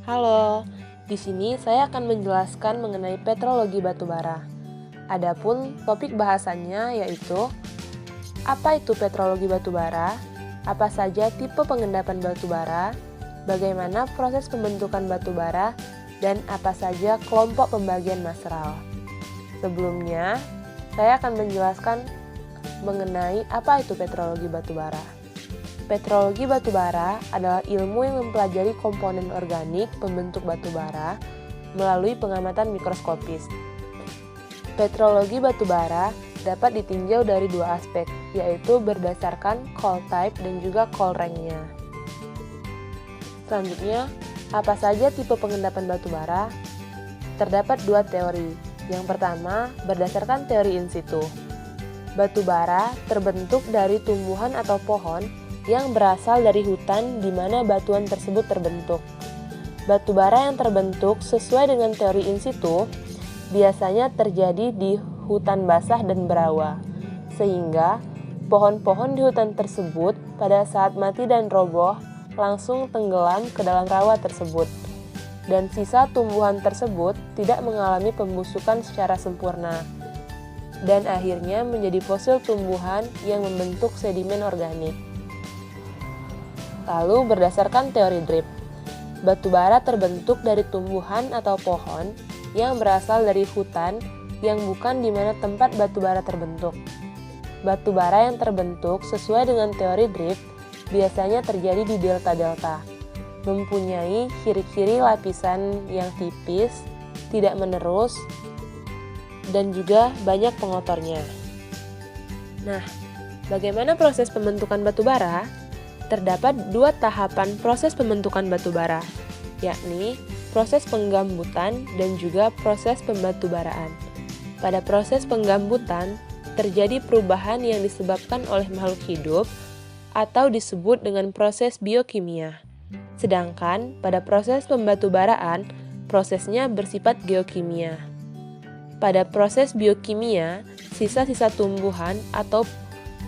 Halo, di sini saya akan menjelaskan mengenai petrologi batubara. Adapun topik bahasannya yaitu apa itu petrologi batubara, apa saja tipe pengendapan batubara, bagaimana proses pembentukan batubara, dan apa saja kelompok pembagian maseral. Sebelumnya, saya akan menjelaskan mengenai apa itu petrologi batubara. Petrologi batubara adalah ilmu yang mempelajari komponen organik pembentuk batubara melalui pengamatan mikroskopis. Petrologi batubara dapat ditinjau dari dua aspek, yaitu berdasarkan coal type dan juga coal rank-nya. Selanjutnya, apa saja tipe pengendapan batubara? Terdapat dua teori. Yang pertama, berdasarkan teori in situ. Batubara terbentuk dari tumbuhan atau pohon yang berasal dari hutan di mana batuan tersebut terbentuk. Batubara yang terbentuk sesuai dengan teori in situ biasanya terjadi di hutan basah dan berawa, sehingga pohon-pohon di hutan tersebut pada saat mati dan roboh langsung tenggelam ke dalam rawa tersebut, dan sisa tumbuhan tersebut tidak mengalami pembusukan secara sempurna, dan akhirnya menjadi fosil tumbuhan yang membentuk sedimen organik. Lalu berdasarkan teori drip, batubara terbentuk dari tumbuhan atau pohon yang berasal dari hutan yang bukan di mana tempat batubara terbentuk. Batubara yang terbentuk sesuai dengan teori drip biasanya terjadi di delta-delta, mempunyai ciri-ciri lapisan yang tipis, tidak menerus, dan juga banyak pengotornya. Nah, bagaimana proses pembentukan batubara? Terdapat dua tahapan proses pembentukan batubara, yakni proses penggambutan dan juga proses pembatubaraan. Pada proses penggambutan, terjadi perubahan yang disebabkan oleh makhluk hidup atau disebut dengan proses biokimia. Sedangkan pada proses pembatubaraan, prosesnya bersifat geokimia. Pada proses biokimia, sisa-sisa tumbuhan atau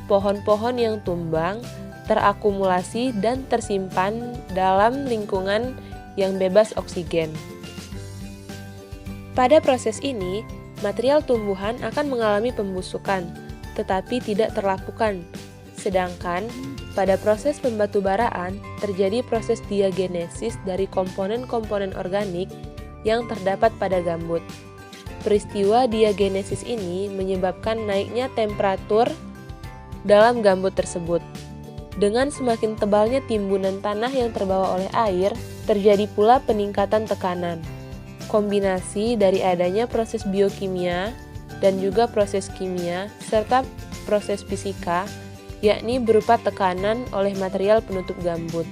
pohon-pohon yang tumbang terakumulasi dan tersimpan dalam lingkungan yang bebas oksigen. Pada proses ini, material tumbuhan akan mengalami pembusukan, tetapi tidak terlapukan. Sedangkan pada proses pembatubaraan terjadi proses diagenesis dari komponen-komponen organik yang terdapat pada gambut. Peristiwa diagenesis ini menyebabkan naiknya temperatur dalam gambut tersebut. Dengan semakin tebalnya timbunan tanah yang terbawa oleh air, terjadi pula peningkatan tekanan. Kombinasi dari adanya proses biokimia dan juga proses kimia serta proses fisika, yakni berupa tekanan oleh material penutup gambut.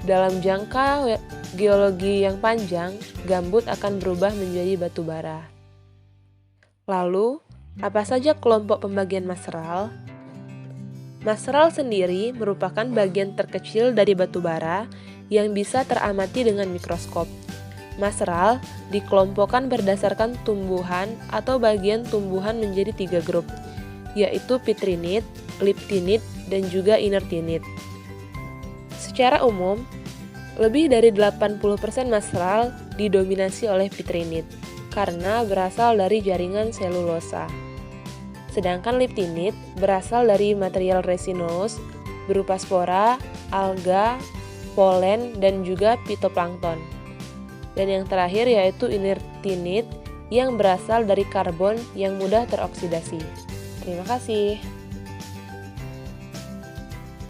Dalam jangka geologi yang panjang, gambut akan berubah menjadi batubara. Lalu, apa saja kelompok pembagian maseral? Maseral sendiri merupakan bagian terkecil dari batubara yang bisa teramati dengan mikroskop. Maseral dikelompokkan berdasarkan tumbuhan atau bagian tumbuhan menjadi 3 grup, yaitu pitrinit, liptinit, dan juga inertinit. Secara umum, lebih dari 80% maseral didominasi oleh pitrinit karena berasal dari jaringan selulosa. Sedangkan liptinit berasal dari material resinous berupa spora, alga, polen, dan juga fitoplankton. Dan yang terakhir yaitu inertinit yang berasal dari karbon yang mudah teroksidasi. Terima kasih.